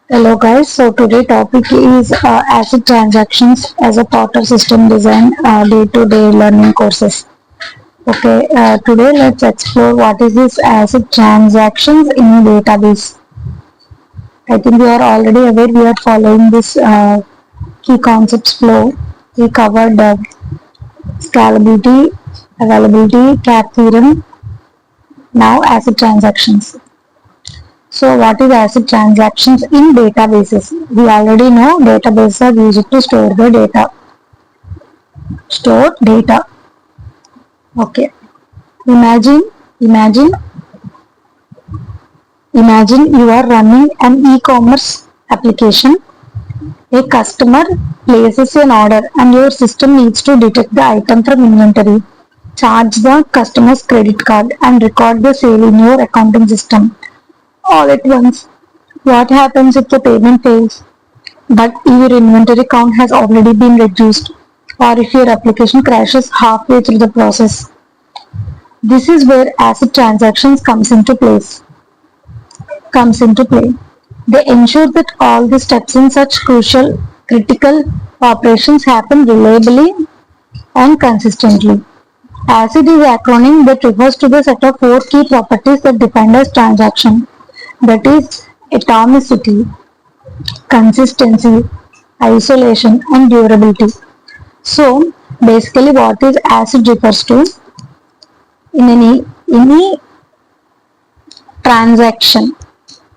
Hello guys, so today topic is ACID transactions as a part of system design day-to-day learning courses. Okay, today let's explore what is this ACID transactions in database. I think you are already aware we are following this key concepts flow. We covered scalability, availability, CAP theorem, now ACID transactions. So what is ACID transactions in databases? We already know databases are used to store the data. Store data. Okay. Imagine, imagine, imagine you are running an e-commerce application. A customer places an order and your system needs to detect the item from inventory, charge the customer's credit card and record the sale in your accounting system all at once. What happens if the payment fails? But your inventory count has already been reduced, or if your application crashes halfway through the process. This is where ACID transactions comes into play. They ensure that all the steps in such crucial critical operations happen reliably and consistently. ACID is an acronym that refers to the set of four key properties that define a transaction. That is atomicity, consistency, isolation, and durability. So basically what is ACID refers to in any transaction.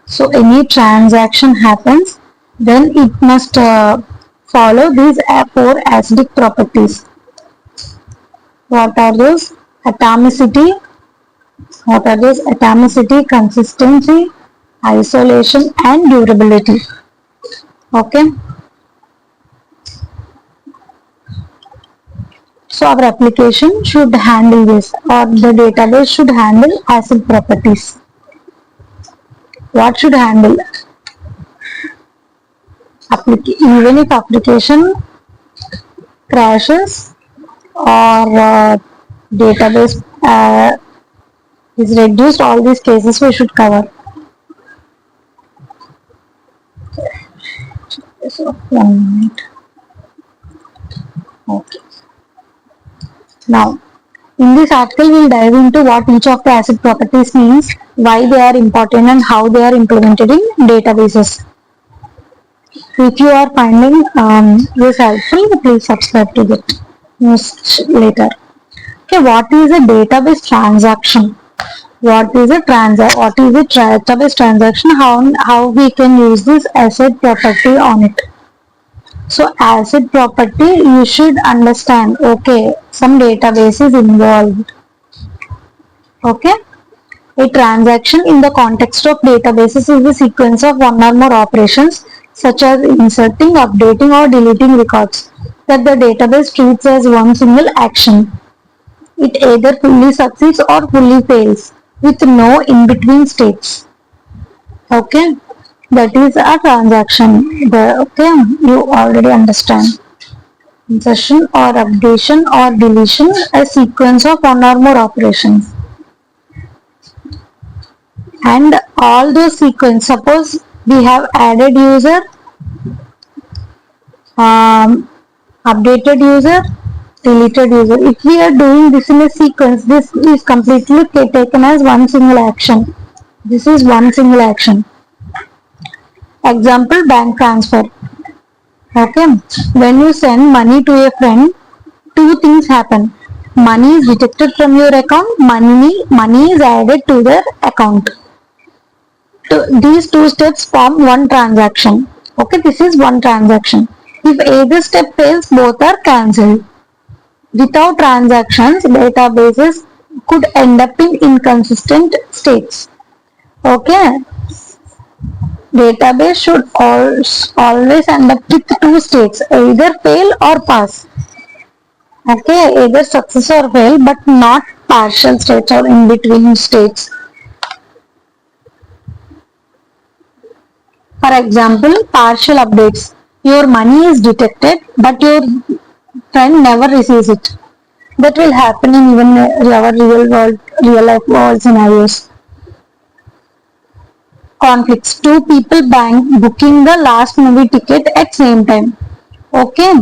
So any transaction happens, then it must follow these four acidic properties. What are those? Atomicity, what are those? Atomicity, consistency, isolation, and durability. Okay. So our application should handle this, or the database should handle ACID properties. What should handle? Even if application crashes or database is reduced, all these cases we should cover. So 1 minute. Okay. Now, in this article, we'll dive into what each of the ACID properties means, why they are important, and how they are implemented in databases. If you are finding this helpful, please subscribe to the news later. Okay, what is a database transaction? What is a database transaction? How we can use this ACID property on it? So ACID property, you should understand. Okay, some database is involved. Okay. A transaction in the context of databases is a sequence of one or more operations such as inserting, updating or deleting records that the database treats as one single action. It either fully succeeds or fully fails with no in-between states. Okay, that is a transaction. Okay, you already understand. Insertion or updation or deletion, a sequence of one or more operations. And all those sequence, suppose we have added user, updated user, deleted user. If we are doing this in a sequence, this is completely taken as one single action. This is one single action. Example, bank transfer. Okay, when you send money to a friend, two things happen. Money is detected from your account, money is added to their account. These two steps form one transaction. Okay, this is one transaction. If either step fails, both are cancelled. Without transactions, databases could end up in inconsistent states. Okay, database should always end up with two states, either fail or pass. Okay, either success or fail, but not partial states or in between states. For example, partial updates. Your money is detected, but your friend never receives it. That will happen in even our real life world scenarios. conflicts. Two people booking the last movie ticket at same time. Okay.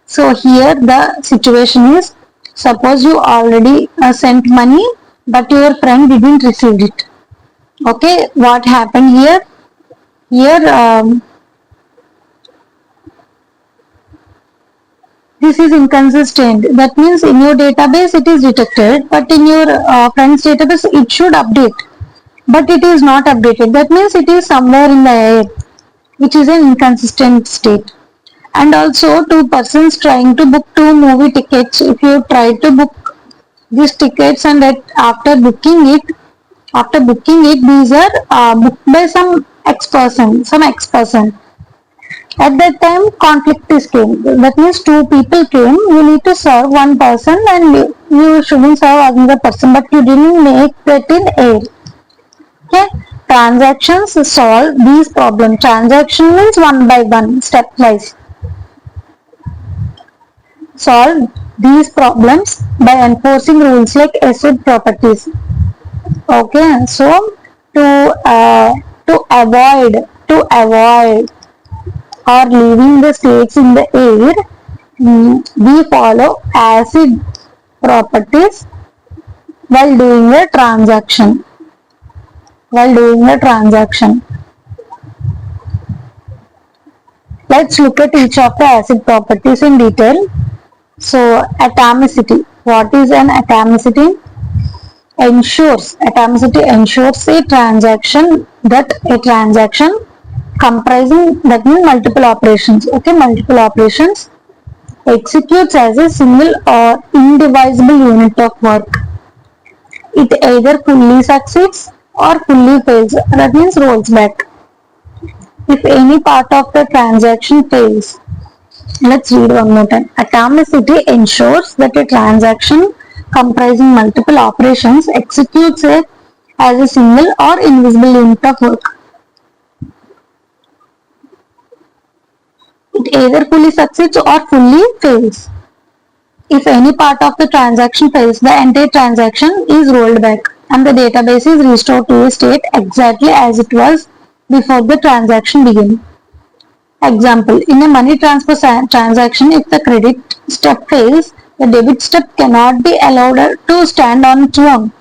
So here the situation is, suppose you already sent money but your friend didn't receive it. Okay. What happened here? Here this is inconsistent. That means in your database it is detected, but in your friend's database it should update, but it is not updated. That means it is somewhere in the air, which is an inconsistent state. And also two persons trying to book two movie tickets. If you try to book these tickets and after booking it, these are booked by some X person. At that time, conflict is came. That means two people came. You need to serve one person, and you shouldn't serve another person. But you didn't make that in air. Okay. Transactions solve these problems. Transaction means one by one, stepwise. Solve these problems by enforcing rules like ACID properties. Okay. So to avoid or leaving the states in the air, we follow ACID properties while doing the transaction. Let's look at each of the ACID properties in detail. So, atomicity. What is an atomicity? Atomicity ensures a transaction comprising, that means multiple operations. Okay, multiple operations executes as a single or indivisible unit of work. It either fully succeeds or fully fails. That means rolls back. If any part of the transaction fails, let's read one more time. Atomicity ensures that a transaction comprising multiple operations executes as a single or invisible unit of work. It either fully succeeds or fully fails. If any part of the transaction fails, the entire transaction is rolled back and the database is restored to a state exactly as it was before the transaction began. Example, in a money transfer transaction, if the credit step fails, the debit step cannot be allowed to stand on its own.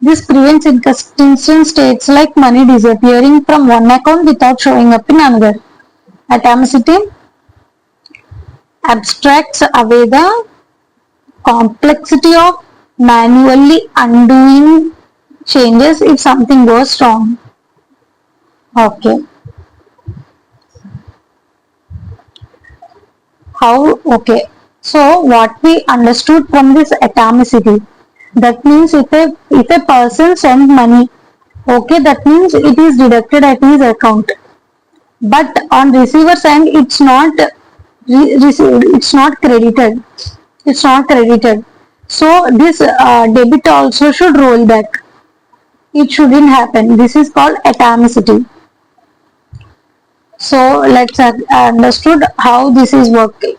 This prevents inconsistent states like money disappearing from one account without showing up in another. Atomicity abstracts away the complexity of manually undoing changes if something goes wrong. Okay. Okay. So what we understood from this atomicity, that means if a person sends money, okay, that means it is deducted at his account. But on receiver's end, it's not received, it's not credited. So this debit also should roll back. It shouldn't happen. This is called atomicity. So let's understood how this is working.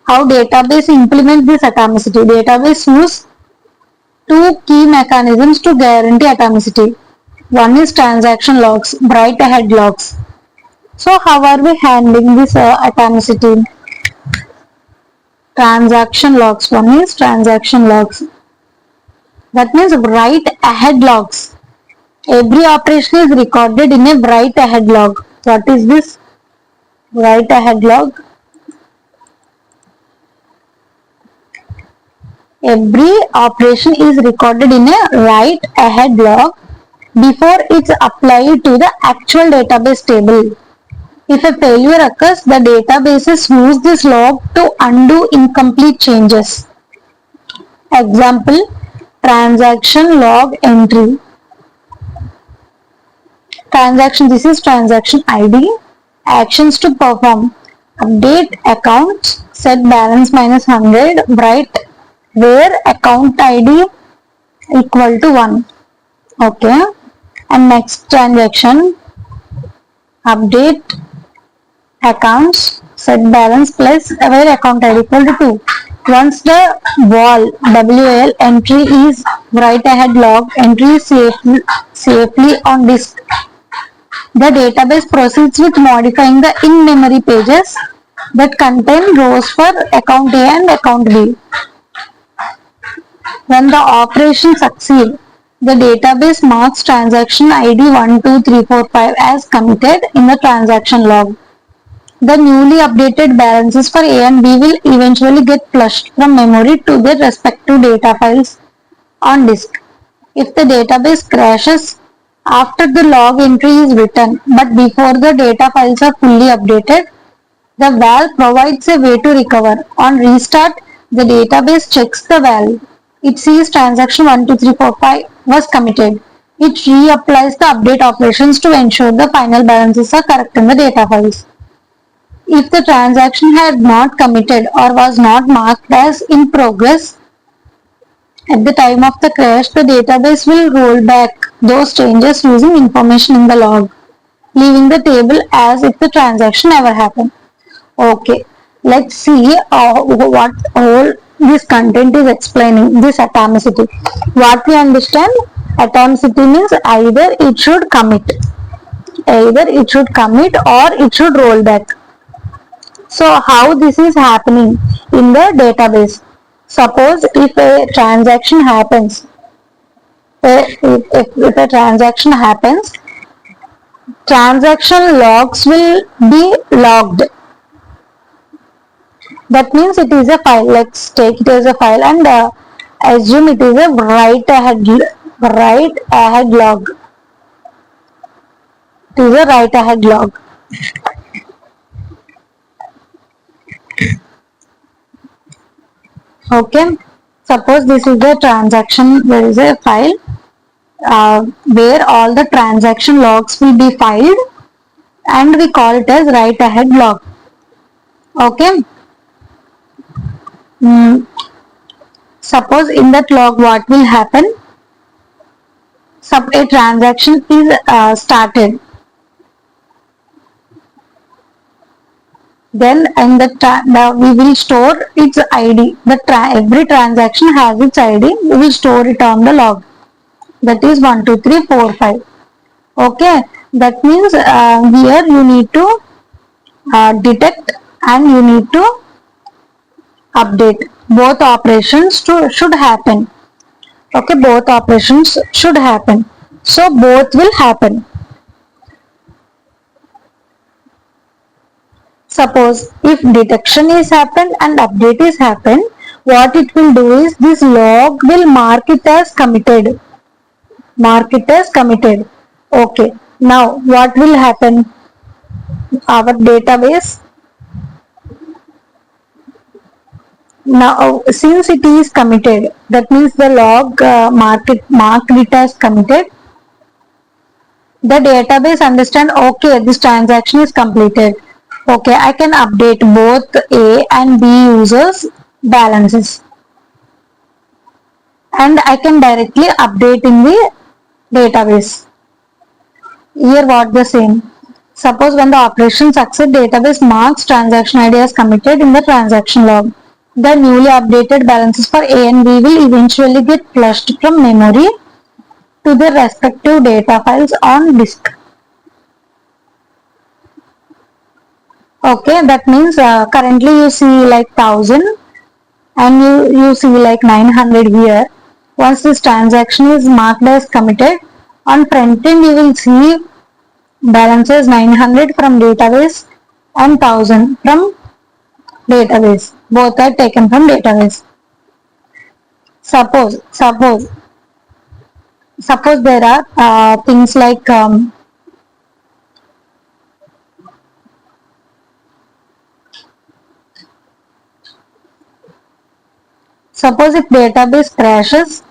How database implements this atomicity. Database use two key mechanisms to guarantee atomicity. One is transaction logs, write ahead logs. So how are we handling this atomicity? Transaction logs. One is transaction logs. That means write ahead logs. Every operation is recorded in a write ahead log. What is this? Write ahead log. Every operation is recorded in a write ahead log before it's applied to the actual database table. If a failure occurs, the databases use this log to undo incomplete changes. Example, transaction log entry. This is transaction ID. Actions to perform. Update accounts, set balance minus 100, write where account ID equal to 1. Okay. And next transaction, update accounts, set balance plus where account ID equal to 2. Once the WAL entry is write ahead log, entry is safely on disk. The database proceeds with modifying the in-memory pages that contain rows for account A and account B. When the operation succeeds, the database marks transaction ID 12345 as committed in the transaction log. The newly updated balances for A and B will eventually get flushed from memory to their respective data files on disk. If the database crashes after the log entry is written but before the data files are fully updated, the val provides a way to recover. On restart, the database checks the val. It sees transaction 12345 was committed. It reapplies the update operations to ensure the final balances are correct in the data files. If the transaction had not committed or was not marked as in progress at the time of the crash, the database will roll back those changes using information in the log, leaving the table as if the transaction never happened. Okay, let's see what all this content is explaining, this atomicity. What we understand, atomicity means either it should commit or it should roll back. So how this is happening in the database? Suppose if a transaction happens, if a transaction happens, transaction logs will be logged. That means it is a file. Let's take it as a file and assume it is a write ahead log. It is a write ahead log. Okay. Suppose this is the transaction. There is a file where all the transaction logs will be filed, and we call it as write ahead log. Okay. Suppose in that log what will happen? A transaction is started. Then in we will store its ID. Every transaction has its ID. We will store it on the log. That is 12345. Okay. That means here you need to detect and you need to update. Both operations should happen. Okay, both operations should happen. So both will happen. Suppose if detection is happened and update is happened, what it will do is this log will mark it as committed. Mark it as committed. Okay. Now what will happen? Our database. Now since it is committed, that means the log marked it as committed. The database understand, okay, this transaction is completed. Okay, I can update both A and B users balances. And I can directly update in the database. Here what the same. Suppose when the operation succeeds, database marks transaction ID as committed in the transaction log. The newly updated balances for A and B will eventually get flushed from memory to their respective data files on disk. Okay, that means currently you see like 1000 and you see like 900 here. Once this transaction is marked as committed, on front end you will see balances 900 from database and 1000 from database. Both are taken from database. Suppose there are things like suppose if database crashes,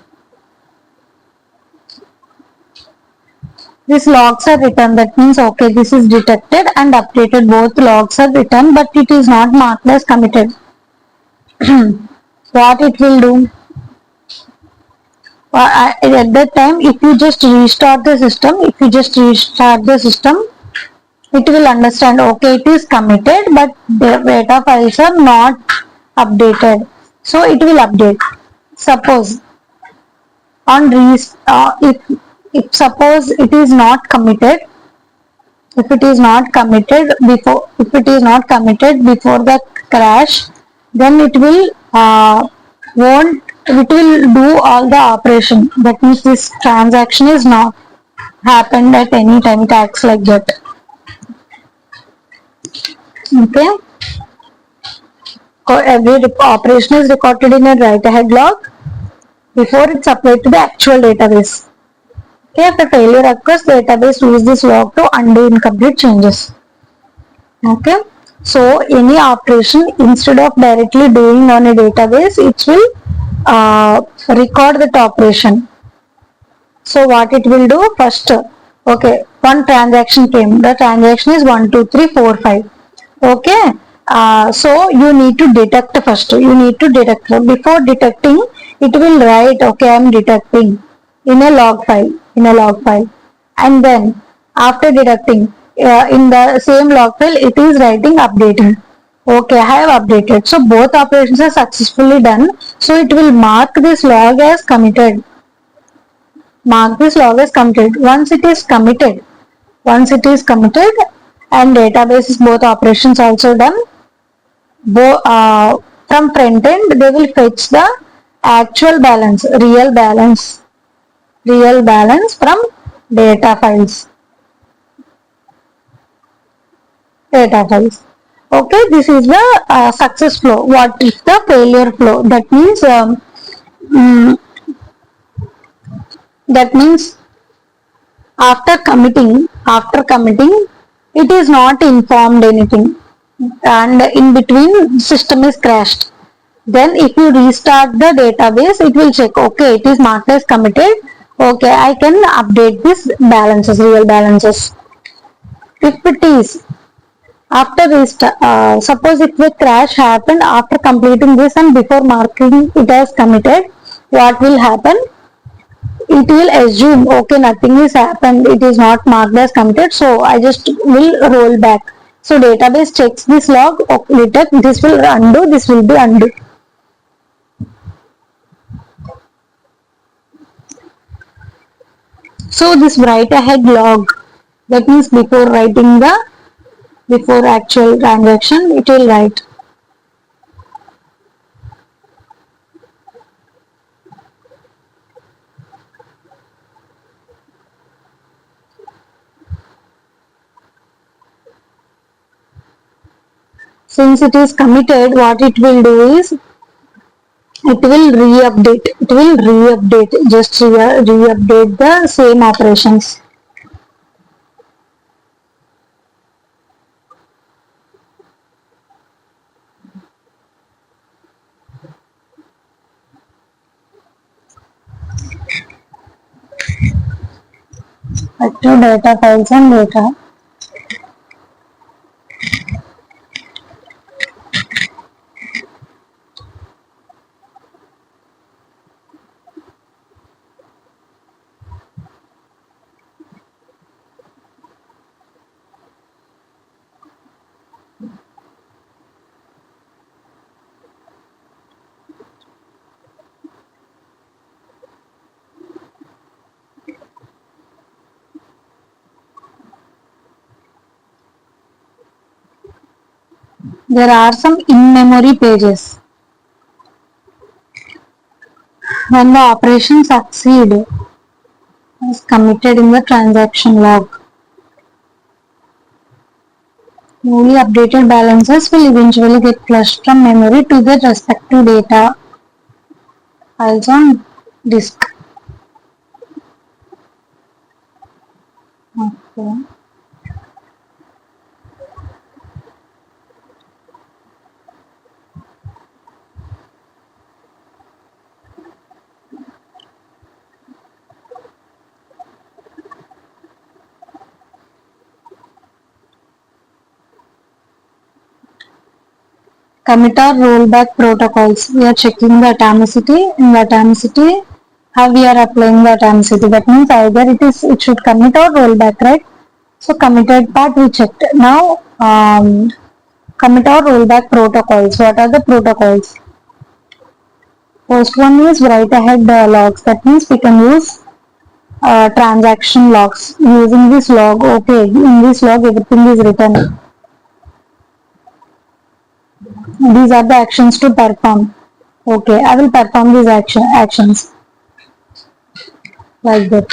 these logs are written. That means okay, this is detected and updated. Both logs are written, but it is not marked as committed. What it will do? At that time, if you just restart the system, it will understand, okay, it is committed, but the data files are not updated. So it will update. Suppose on if suppose it is not committed, If it is not committed before the crash, then it will won't it will do all the operation. That means this transaction is not happened at any time. It acts like that. Okay. Every operation is recorded in a write ahead log before it's applied to the actual database. Okay, if a failure occurs, the database uses this log to undo incomplete changes. Okay, so any operation, instead of directly doing on a database, it will record that operation. So what it will do first? Okay, one transaction came. The transaction is 1, 2, 3, 4, 5. Okay, so you need to detect first. You need to detect. Before detecting, it will write, okay, I am detecting in a log file. And then after detecting, in the same log file, it is writing updating. Okay, I have updated. So both operations are successfully done. So it will mark this log as committed. Once it is committed, and database is both operations also done, from front end they will fetch the actual balance, real balance from data files. Okay, this is the success flow. What is the failure flow? That means after committing, it is not informed anything, and in between system is crashed. Then if you restart the database, it will check, okay, it is marked as committed. Okay, I can update this balances, real balances. If it is after restart, suppose if the crash happened after completing this and before marking it as committed, what will happen? It will assume, okay, nothing is happened, it is not marked as committed, so I just will roll back. So database checks this log, okay, detect, this will undo, this will be undo. So this write ahead log, that means before actual transaction, it will write. Since it is committed, what it will do is it will re-update, just re-update the same operations. Active data files and data. There are some in-memory pages. When the operation succeed as committed in the transaction log, newly updated balances will eventually get flushed from memory to the respective data files on disk. Okay. Commit or rollback protocols. We are checking the atomicity. In the atomicity, how we are applying the atomicity. That means either it should commit or roll back, right? So committed part we checked. Now commit or rollback protocols. What are the protocols? First one is write ahead logs. That means we can use transaction logs. Using this log, okay, in this log everything is written. These are the actions to perform. Okay, I will perform these actions like that.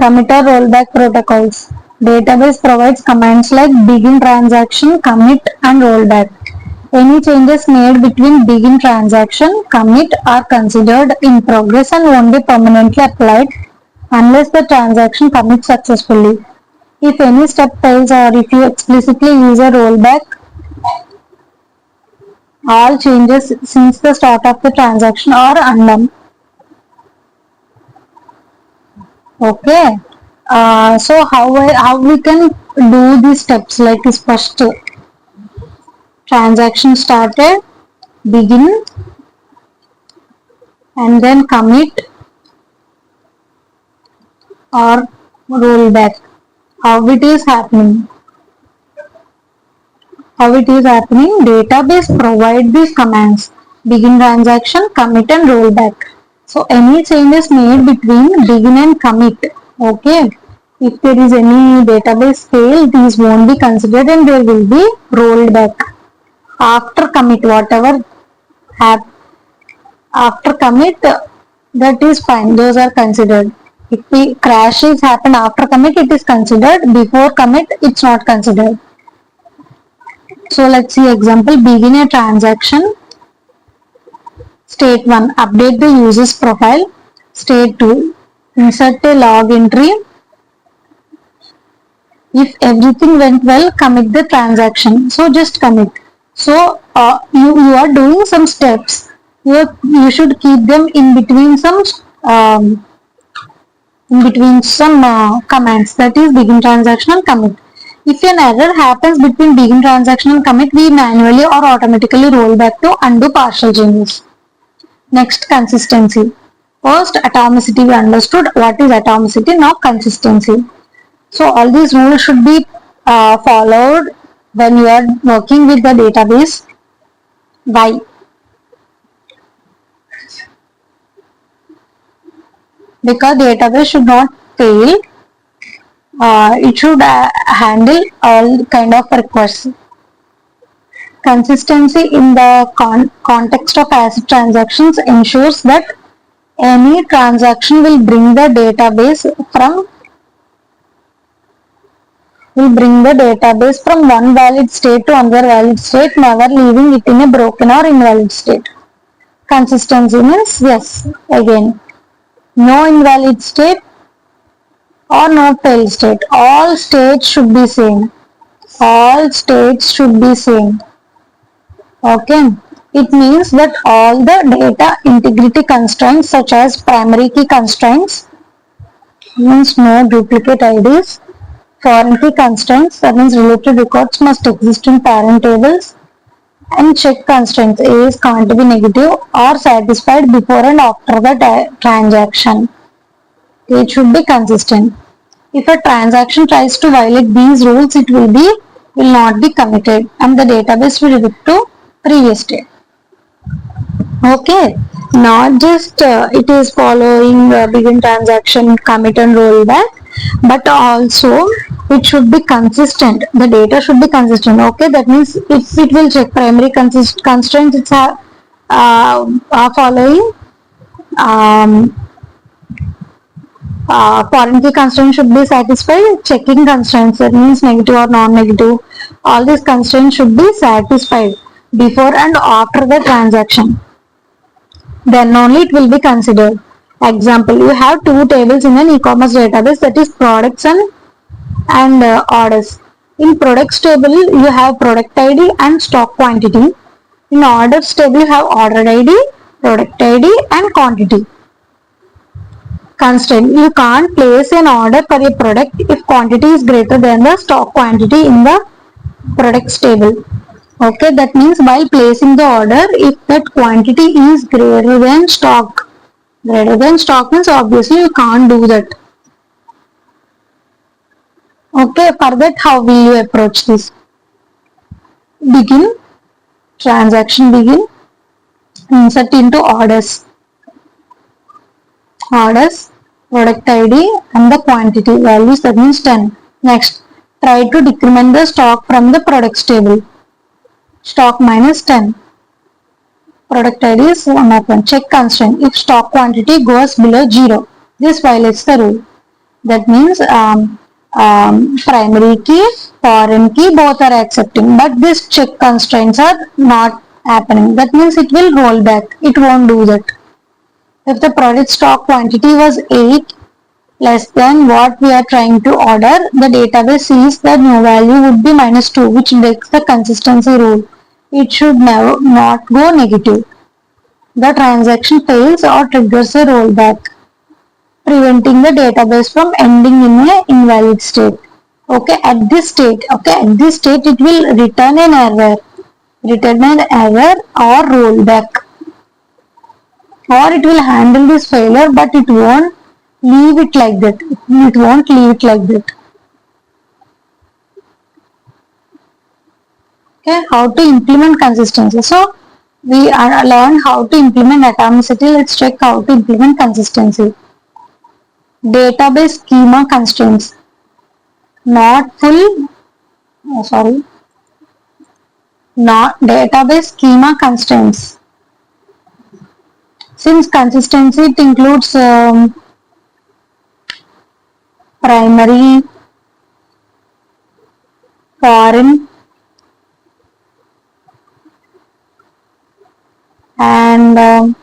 Committer rollback protocols. Database provides commands like begin transaction, commit, and rollback. Any changes made between begin transaction, commit are considered in progress and won't be permanently applied unless the transaction commits successfully. If any step fails or if you explicitly use a rollback, all changes since the start of the transaction are undone. Okay. So how we can do these steps, like is first transaction started, begin, and then commit or rollback. How it is happening? How it is happening? Database provide these commands: begin transaction, commit, and rollback. So any changes made between begin and commit. Okay. If there is any database fail, these won't be considered and they will be rolled back. After commit, whatever after commit, that is fine, those are considered. If the crash is happened after commit, it is considered. Before commit, it's not considered. So let's see example. Begin a transaction. State 1, update the user's profile. State 2, insert a log entry. If everything went well, commit the transaction. So just commit. So you are doing some steps. You should keep them in between some commands, that is begin transaction and commit. If an error happens between begin transaction and commit, we manually or automatically roll back to undo partial changes. Next, consistency. First, atomicity, we understood what is atomicity. Now consistency. So all these rules should be followed when you are working with the database. Why? Because database should not fail. It should handle all kind of requests. Consistency in the context of ACID transactions ensures that any transaction will bring the database from one valid state to another valid state, never leaving it in a broken or invalid state. Consistency means, yes, again, no invalid state or no failed state. All states should be same. All states should be same. Okay. It means that all the data integrity constraints such as primary key constraints, means no duplicate IDs, foreign key constraints, that means related records must exist in parent tables, and check constraints, A can't be negative, are satisfied before and after the transaction. It should be consistent. If a transaction tries to violate these rules, it will not be committed and the database will revert to previous state. Okay, not just it is following begin transaction, commit and rollback, but also it should be consistent. The data should be consistent. Okay, that means if it will check primary constraints, it's following foreign key constraints should be satisfied. Checking constraints, that means negative or non-negative, all these constraints should be satisfied before and after the transaction. Then only it will be considered. Example, you have two tables in an e-commerce database, that is products and orders. In products table, you have product ID and stock quantity. In orders table, you have order ID, product ID and quantity. constraint. You can't place an order for a product if quantity is greater than the stock quantity in the products table. Okay, that means while placing the order, if that quantity is greater than stock means obviously you can't do that. Okay, for that how will you approach this? Begin, transaction begin, insert into orders, product ID and the quantity values, that means 10. Next, try to decrement the stock from the products table. Stock minus 10. Product ID is 1 of 1. Check constraint. If stock quantity goes below 0, this violates the rule. That means primary key, foreign key, both are accepting, but these check constraints are not happening. That means it will roll back. It won't do that. If the product stock quantity was 8 less than what we are trying to order, the database sees the new value would be minus 2, which breaks the consistency rule. It should never not go negative. The transaction fails or triggers a rollback, preventing the database from ending in an invalid state. Okay, at this state it will return an error or rollback, or it will handle this failure, but it won't leave it like that. Okay, how to implement consistency. So we learned how to implement atomicity. Let's check how to implement consistency. Database schema constraints. Not database schema constraints. Since consistency, it includes primary, foreign, and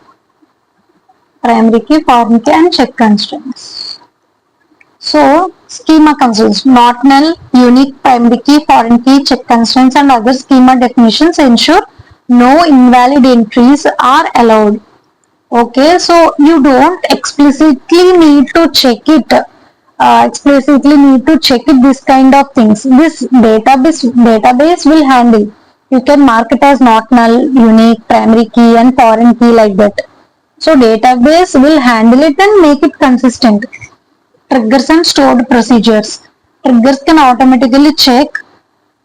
primary key, foreign key, and check constraints. So, schema constraints, not null, unique, primary key, foreign key, check constraints, and other schema definitions ensure no invalid entries are allowed. Okay, so you don't explicitly need to check it. This kind of things. This database will handle. You can mark it as not null, unique, primary key, and foreign key like that. So database will handle it and make it consistent. Triggers and stored procedures. Triggers can automatically check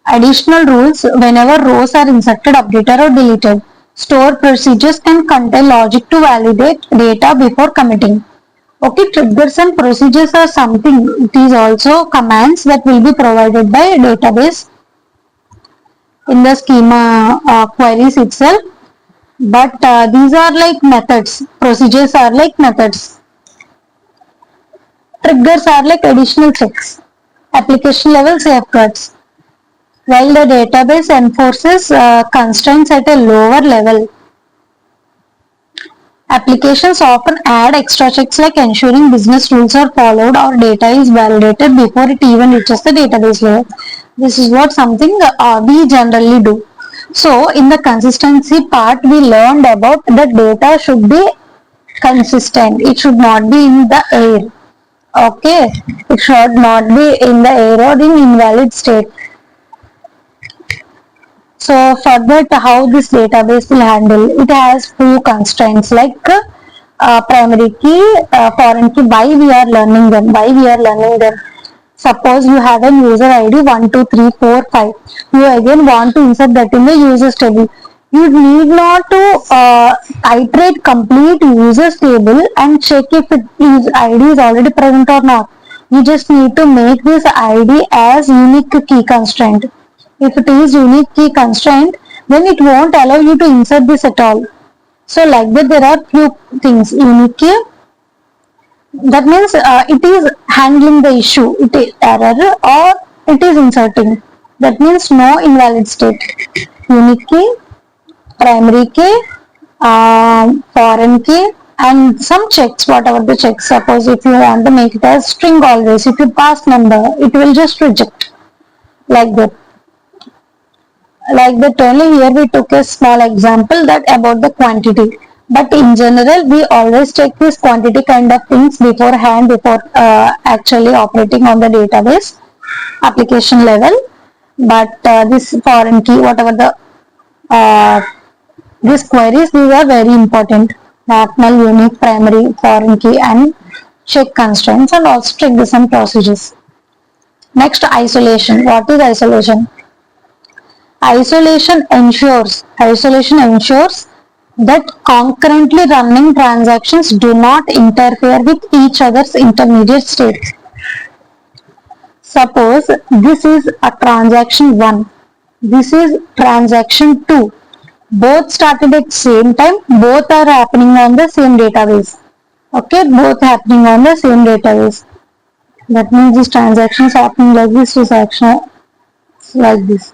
additional rules whenever rows are inserted, updated, or deleted. Store procedures can contain logic to validate data before committing. Okay, triggers and procedures are something. It is also commands that will be provided by database in the schema queries itself. But these are like methods. Procedures are like methods. Triggers are like additional checks. Application level safeguards. While the database enforces constraints at a lower level, applications often add extra checks like ensuring business rules are followed or data is validated before it even reaches the database layer. This is what something we generally do. So, in the consistency part, we learned about the data should be consistent. It should not be in the air. Okay, it should not be in the air or in invalid state. So for that, how this database will handle, it has few constraints like primary key, foreign key. Why we are learning them? Suppose you have a user ID 1, 2, 3, 4, 5. You again want to insert that in the users table. You need not to iterate complete users table and check if ID is already present or not. You just need to make this ID as unique key constraint. If it is unique key constraint, then it won't allow you to insert this at all. So like that, there are few things. Unique key, that means it is handling the issue, it is error or it is inserting. That means no invalid state. Unique key, primary key, foreign key, and some checks, whatever the checks. Suppose if you want to make it as string always, if you pass number, it will just reject. Like that. Like that only, here we took a small example that about the quantity. But in general, we always check this quantity kind of things beforehand before actually operating on the database application level. But this foreign key, whatever the uh, these queries, these are very important. National, unique, primary, foreign key, and check constraints, and also check the some procedures. Next, isolation. What is isolation? Isolation ensures that concurrently running transactions do not interfere with each other's intermediate states. Suppose this is a transaction 1, this is transaction 2. Both started at same time, both are happening on the same database. Okay, both happening on the same database. That means this transaction is happening like this action like this.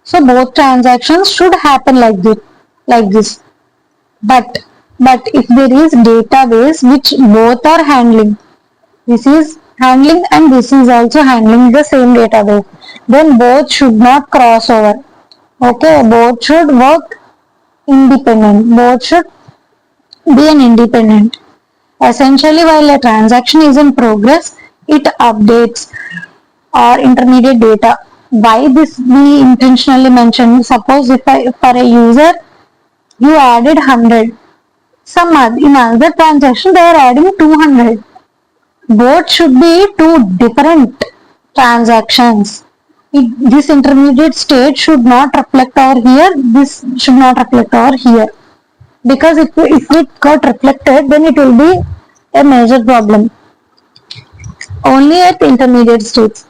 So both transactions should happen like this. But if there is database which both are handling, this is handling and this is also handling the same database, then both should not cross over. Okay, both should work independent. Both should be an independent. Essentially, while a transaction is in progress, it updates or intermediate data. Why this we intentionally mentioned? Suppose if for a user you added 100, in another transaction they are adding 200. Both should be two different transactions. This intermediate state should not reflect over here. This should not reflect over here, because if it got reflected, then it will be a major problem. Only at intermediate states.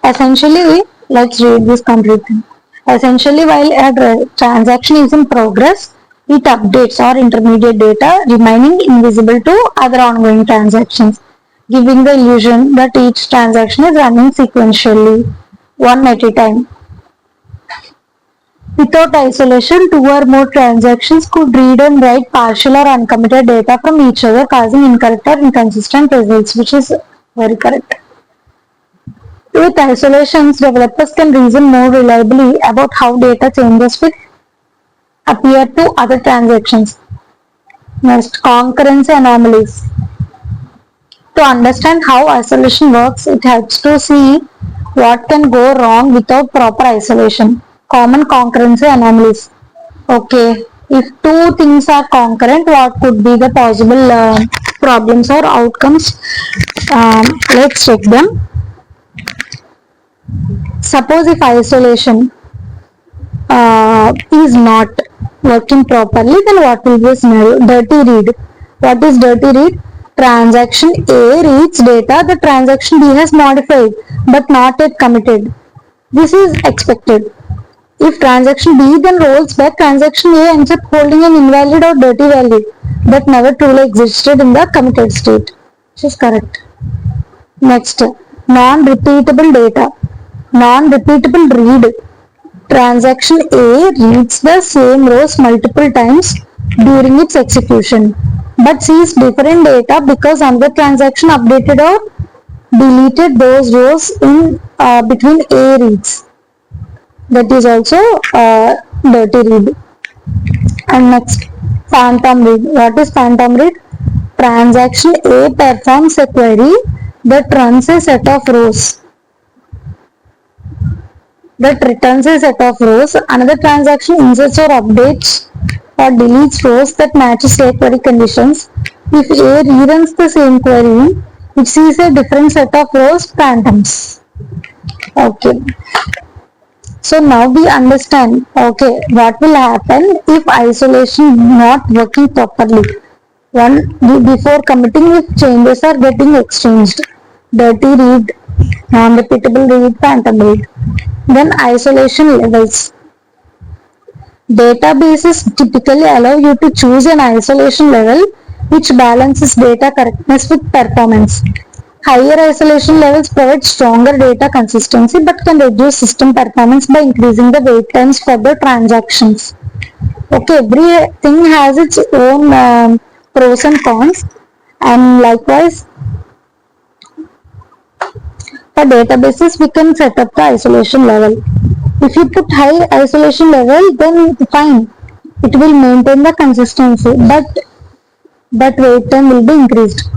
Essentially, let's read this complete thing. Essentially, while a transaction is in progress, it updates or intermediate data remaining invisible to other ongoing transactions, giving the illusion that each transaction is running sequentially, one at a time. Without isolation, two or more transactions could read and write partial or uncommitted data from each other, causing incorrect or inconsistent results, which is very correct. With isolations, developers can reason more reliably about how data changes will appear to other transactions. Next, concurrency anomalies. To understand how isolation works, it helps to see what can go wrong without proper isolation. Common concurrency anomalies. Okay, if two things are concurrent, what could be the possible problems or outcomes? Let's check them. Suppose if isolation is not working properly, then what will be a scenario? Dirty read. What is dirty read? Transaction A reads data the transaction B has modified but not yet committed. This is expected. If transaction B then rolls back, transaction A ends up holding an invalid or dirty value that never truly existed in the committed state, which is correct. Next, non-repeatable data. Non-repeatable read. Transaction A reads the same rows multiple times during its execution, but sees different data because another transaction updated or deleted those rows in between A reads. That is also dirty read. And next, phantom read. What is phantom read? Transaction A performs a query that runs a set of rows that returns a set of rows. Another transaction inserts or updates or deletes rows that matches A query conditions. If A reruns the same query, it sees a different set of rows, phantoms. Okay. So now we understand, okay, what will happen if isolation not working properly. Before committing, if changes are getting exchanged, dirty read, non-repeatable read, phantom read. Then isolation levels. Databases typically allow you to choose an isolation level which balances data correctness with performance. Higher isolation levels provide stronger data consistency but can reduce system performance by increasing the wait times for the transactions. Okay, everything has its own pros and cons, and likewise For databases, we can set up the isolation level. If you put high isolation level, then fine, it will maintain the consistency, but wait time will be increased.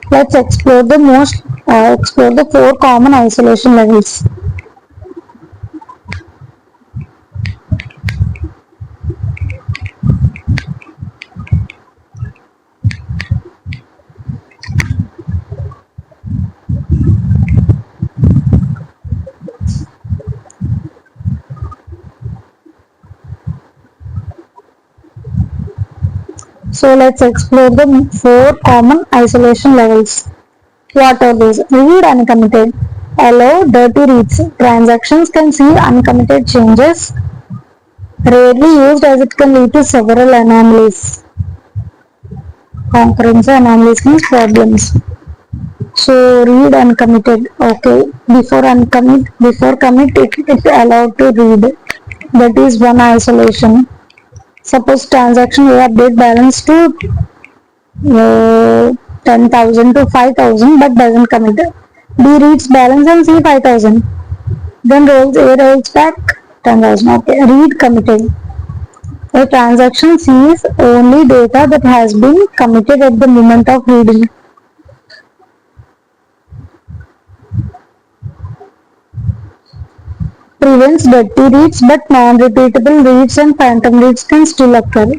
Let's explore the four common isolation levels. So let's explore the four common isolation levels. What are these? Read uncommitted. Allow dirty reads. Transactions can see uncommitted changes. Rarely used as it can lead to several anomalies. Concurrency anomalies means problems. So read uncommitted. Okay. Before commit it allowed to read. That is one isolation. Suppose transaction A update balance to 10,000 to 5,000 but doesn't commit. B reads balance and see 5,000. Then rolls back 10,000. Okay. Read committed. A transaction sees only data that has been committed at the moment of reading. Prevents dirty reads but non-repeatable reads and phantom reads can still occur.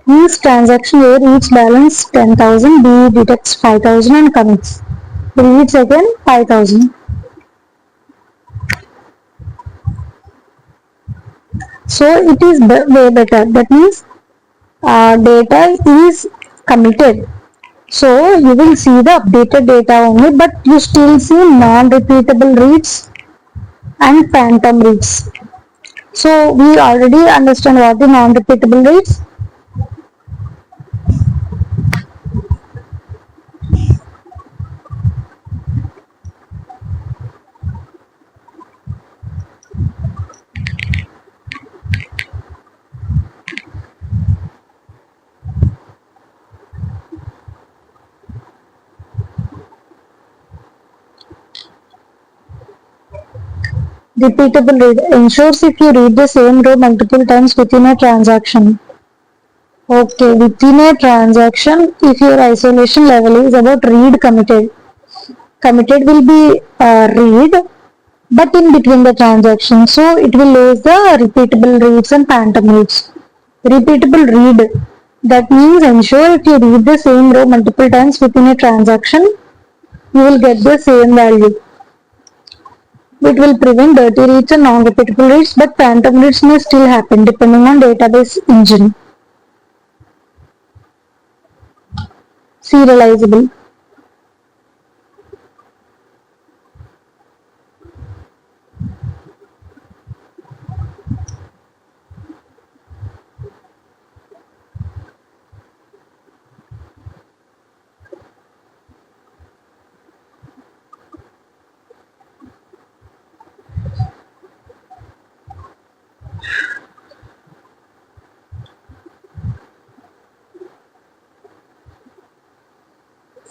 Means transaction A reads balance 10,000, B detects 5,000 and commits. Reads again 5,000. So it is way better. That means data is committed. So you will see the updated data only, but you still see non-repeatable reads and phantom reads. So we already understand what the non-repeatable reads. Repeatable read ensures if you read the same row multiple times within a transaction. Okay, within a transaction, if your isolation level is about read committed, committed will be read, but in between the transaction, so it will lose the repeatable reads and phantom reads. Repeatable read, that means ensure if you read the same row multiple times within a transaction, you will get the same value. It will prevent dirty reads and non-repeatable reads, but phantom reads may still happen depending on database engine. Serializable.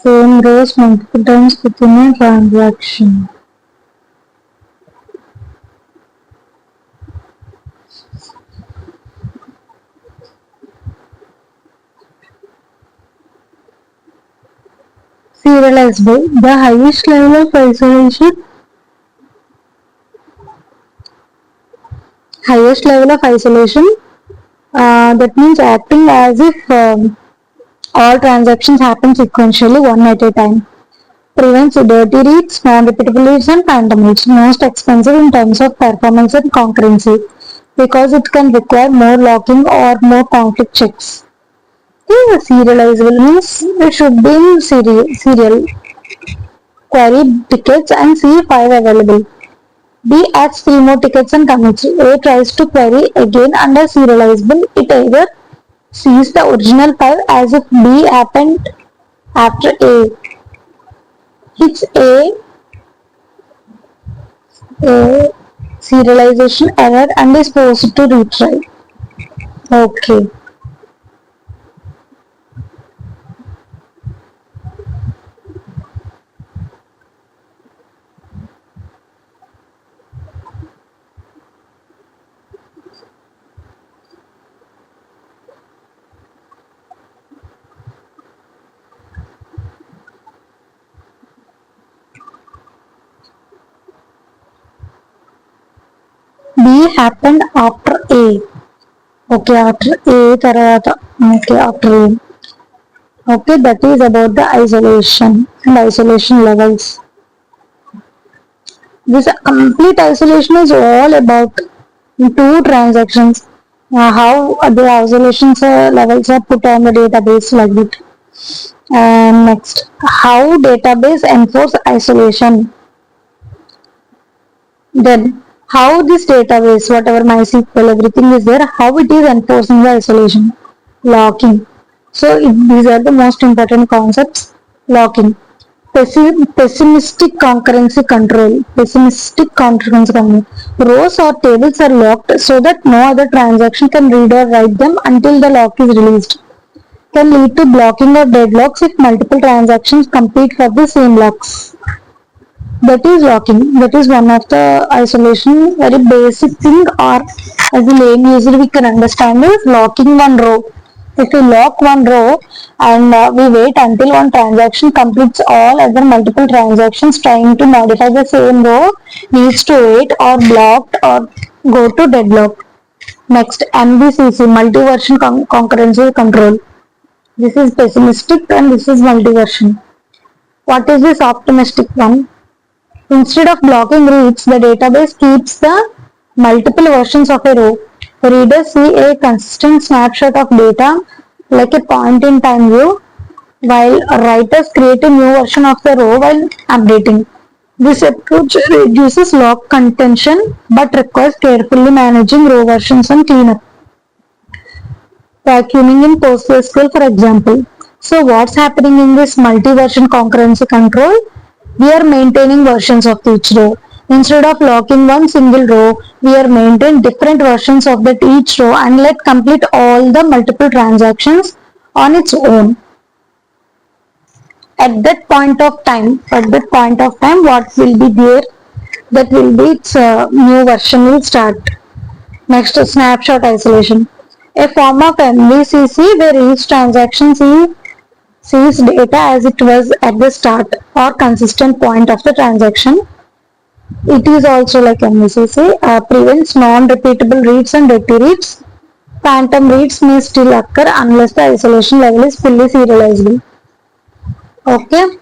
Same rows multiple times within a transaction. Serializable. The highest level of isolation, that means acting as if all transactions happen sequentially one at a time. Prevents dirty reads, non-repeatable reads and phantom reads. Most expensive in terms of performance and concurrency because it can require more logging or more conflict checks. Yeah, serializable means it should be in serial. Query tickets and see 5 available. B adds 3 more tickets and commits. A tries to query again under serializable. It either sees the original 5 as if B happened after A. Hits a serialization error and is forced to retry. Okay. B happened after A. Okay, after A tarvata. Okay, after A. Okay, that is about the isolation and isolation levels. This complete isolation is all about two transactions. How the isolation levels are put on the database like that. And next, how database enforce isolation. Then, how this database, whatever MySQL, everything is there, how it is enforcing the isolation. Locking. So, these are the most important concepts. Locking. Pessimistic concurrency control. Pessimistic concurrency control. Rows or tables are locked so that no other transaction can read or write them until the lock is released. Can lead to blocking or deadlocks if multiple transactions compete for the same locks. That is locking. That is one of the isolation very basic thing, or as a lame user we can understand is locking one row. If we lock one row and we wait until one transaction completes, all other multiple transactions trying to modify the same row needs to wait or blocked or go to deadlock. Next, MVCC, multi-version concurrency control. This is pessimistic and this is multi-version. What is this optimistic one? Instead of blocking reads, the database keeps the multiple versions of a row. Readers see a consistent snapshot of data like a point in time view, while writers create a new version of the row while updating. This approach reduces log contention but requires carefully managing row versions and cleanup. Vacuuming in PostgreSQL, for example. So what's happening in this multi-version concurrency control? We are maintaining versions of each row. Instead of locking one single row, we are maintaining different versions of that each row and let complete all the multiple transactions on its own. At that point of time, what will be there? That will be its new version will start. Next, snapshot isolation. A form of MVCC where each transaction sees data as it was at the start or consistent point of the transaction. It is also like MVCC, prevents non-repeatable reads and dirty reads. Phantom reads may still occur unless the isolation level is fully serializable. Okay,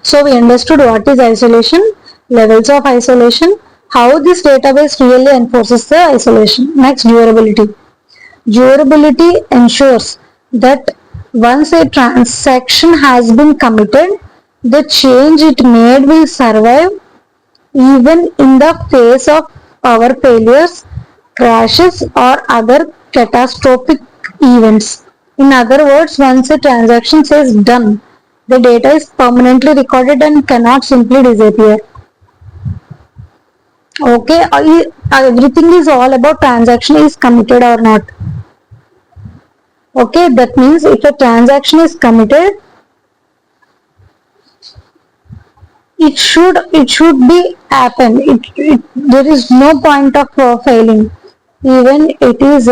so we understood what is isolation, levels of isolation, how this database really enforces the isolation. Next, durability. Durability ensures that once a transaction has been committed, the change it made will survive even in the face of power failures, crashes, or other catastrophic events. In other words, once a transaction says done, the data is permanently recorded and cannot simply disappear. Okay, everything is all about transaction is committed or not. Okay, that means if a transaction is committed, it should be happen. There is no point of failing. Even it is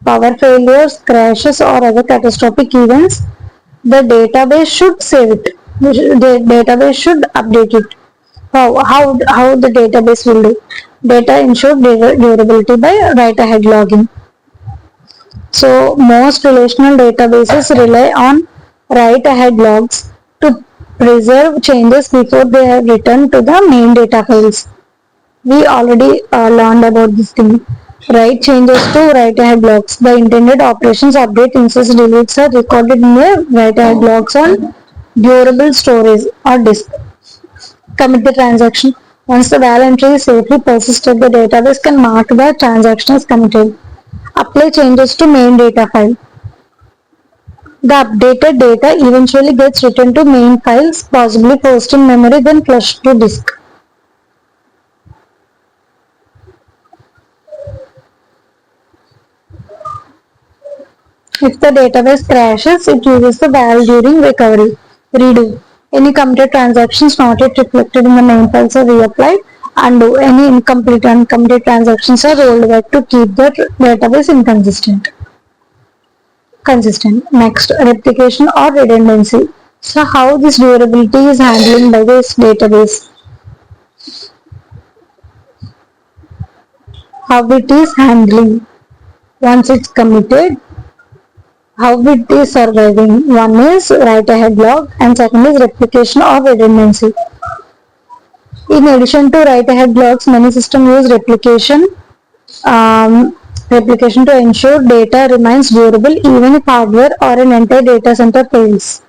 power failures, crashes, or other catastrophic events, the database should save it. The database should update it. How the database will do? Data ensure durability by write-ahead logging. So most relational databases rely on write-ahead logs to preserve changes before they are returned to the main data files. We already learned about this thing. Write changes to write-ahead logs. The intended operations, update, inserts, deletes are recorded in the write-ahead logs on durable storage or disk. Commit the transaction. Once the val entry is safely persisted, the database can mark the transaction as committed. Apply changes to main data file. The updated data eventually gets written to main files, possibly first in memory, then flushed to disk. If the database crashes, it uses the val during recovery. Redo. Any committed transactions not yet reflected in the main files are reapplied. Undo. Any incomplete and uncommitted transactions are rolled back to keep the database consistent. Next, replication or redundancy. So how this durability is handled by this database? how it is handling once it's committed, how it is surviving. One is write ahead log and second is replication or redundancy. In addition to write ahead logs, many systems use um, replication to ensure data remains durable even if hardware or an entire data center fails.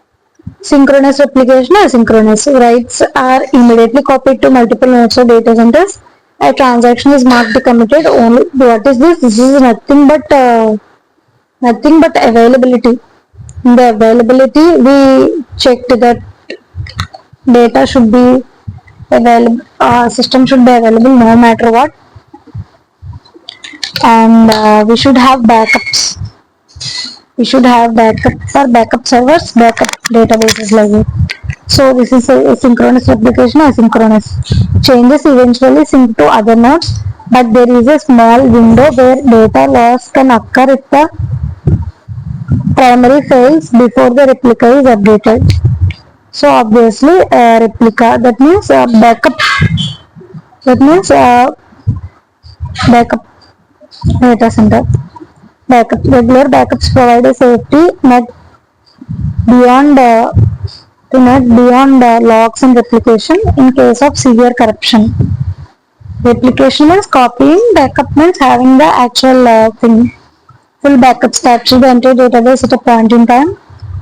Synchronous replication, asynchronous. Writes are immediately copied to multiple nodes or data centers. A transaction is marked committed only. What is this? This is nothing but availability. In the availability, we checked that data should be available, system should be available no matter what, and we should have backups. We should have backup for backup servers, backup databases like that. So this is a synchronous replication, asynchronous. Changes eventually sync to other nodes, but there is a small window where data loss can occur if the primary fails before the replica is updated. So obviously replica, that means backup, that means backup data center. Regular backups provide a safety net beyond logs and replication in case of severe corruption. Replication means copying, backup means having the actual thing. Full backups capture the entire database at a point in time.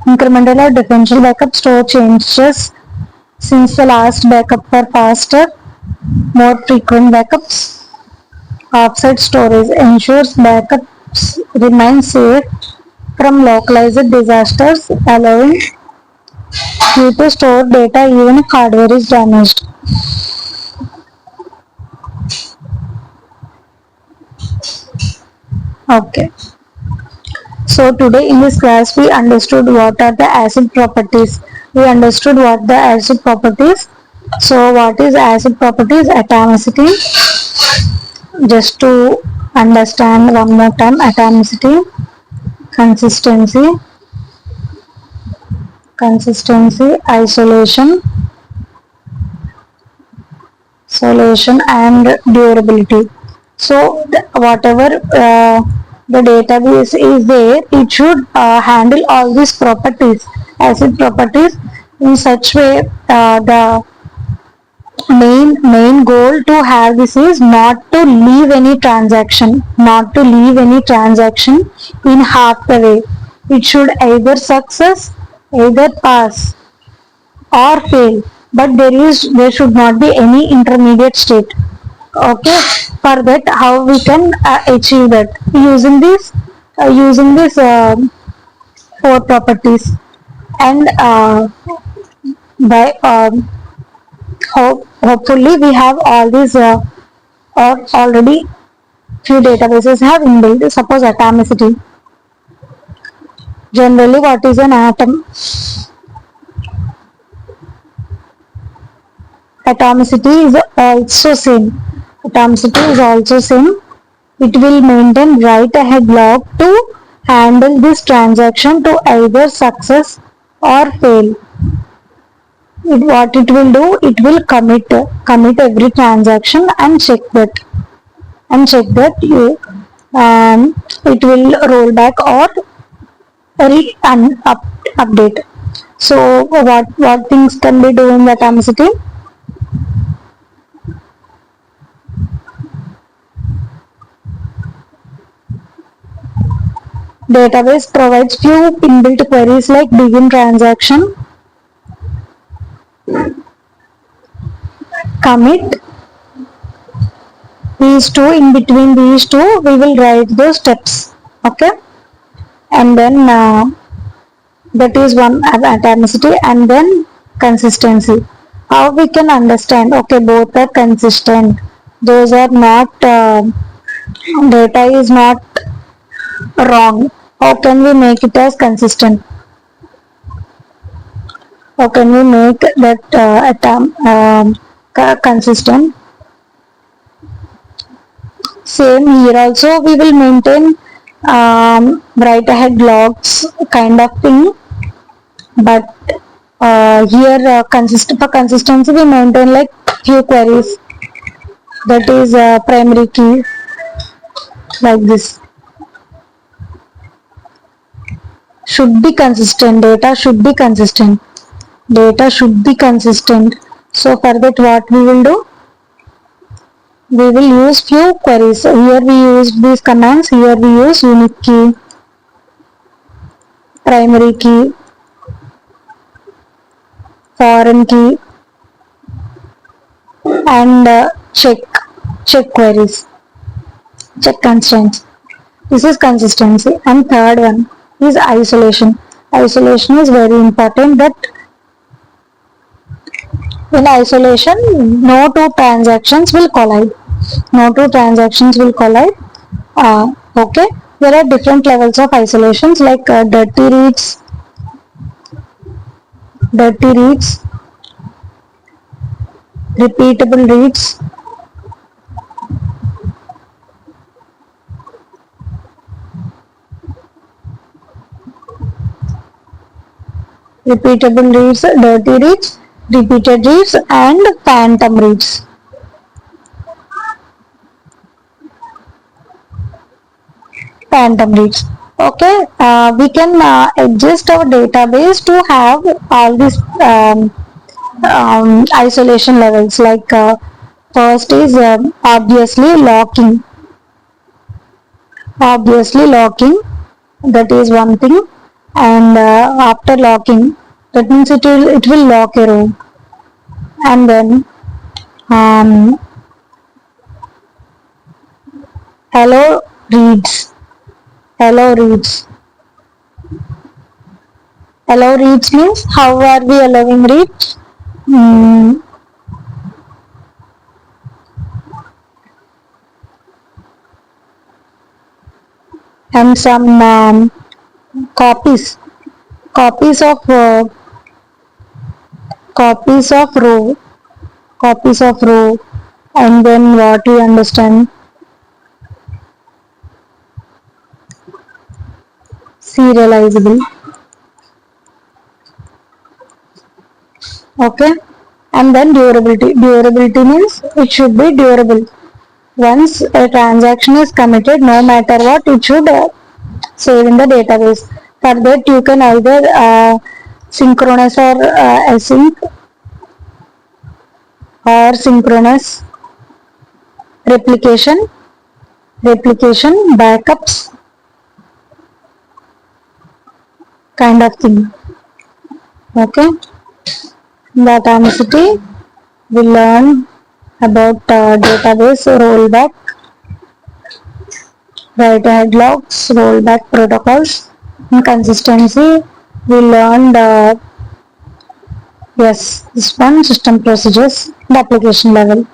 Incremental or differential backup store changes since the last backup for faster, more frequent backups. Offsite storage ensures backups remain safe from localized disasters, allowing you to store data even if hardware is damaged. Okay. So today in this class we understood what are the acid properties. We understood what the acid properties. So what is acid properties? Atomicity. Just to understand one more time, atomicity, consistency, isolation, and durability. So whatever the database is there, it should handle all these properties, acid properties, in such way. The main goal to have this is not to leave any transaction, in half the way. It should either success, either pass or fail, but there should not be any intermediate state. Okay, for that how we can achieve that using this four properties, and by hopefully we have all these or already few databases have inbuilt. Suppose atomicity. Generally, what is an atom? Atomicity is also same. It will maintain write ahead log to handle this transaction to either success or fail. What it will do, it will commit every transaction and check that you it will roll back or update. So what things can be done in the atomicity? Database provides few inbuilt queries like begin transaction, commit. These two, in between these two, we will write those steps. Okay, and then that is one atomicity, and then consistency. How we can understand? Okay, both are consistent. Those are not data is not wrong. How can we make it as consistent? How can we make that consistent? Same here also we will maintain write ahead logs kind of thing, but here for consistency we maintain like few queries, that is primary key, like this. Should be consistent. Data should be consistent. Data should be consistent. So for that, what we will do? We will use few queries. Here we use these commands. Here we use unique key, primary key, foreign key, and check queries, check constraints. This is consistency. And third one is isolation. Isolation is very important. That in isolation, no two transactions will collide. No two transactions will collide. Okay. There are different levels of isolations like dirty reads, repeatable reads, dirty reads, repeated reads, and phantom reads. Phantom reads. Okay, we can adjust our database to have all these isolation levels. Like first is obviously locking. That is one thing. And after locking, that means it will lock a row. And then hello reads. Hello reads means how are we allowing reads? And some copies of row, and then what we understand, serializable. Okay, and then durability means it should be durable. Once a transaction is committed, no matter what, it should save in the database. For that, you can either synchronous or async, or synchronous, replication, backups, kind of thing. Okay, the Atomicity we learn about database rollback, write ahead logs, rollback protocols. In consistency, we learned this one, system procedures, the application level.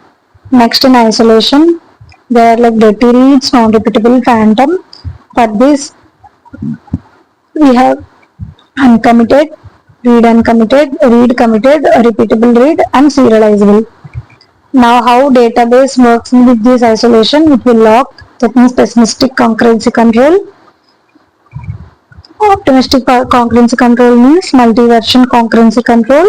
Next, in isolation, there are like dirty reads, non-repeatable, phantom. For this, we have uncommitted, read committed, repeatable read, and serializable. Now, how database works with this isolation? It will lock, that means pessimistic concurrency control. Optimistic concurrency control means multi-version concurrency control.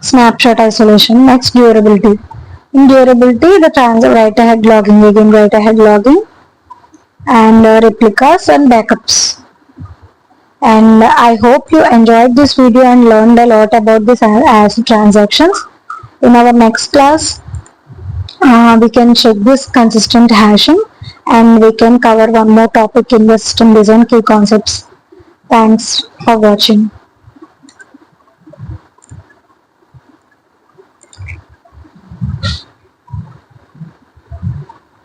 Snapshot isolation. Next, durability. In durability, the write ahead logging, and replicas and backups. And I hope you enjoyed this video and learned a lot about this ACID transactions. In our next class, we can check this consistent hashing, and we can cover one more topic in the system design key concepts. Thanks for watching.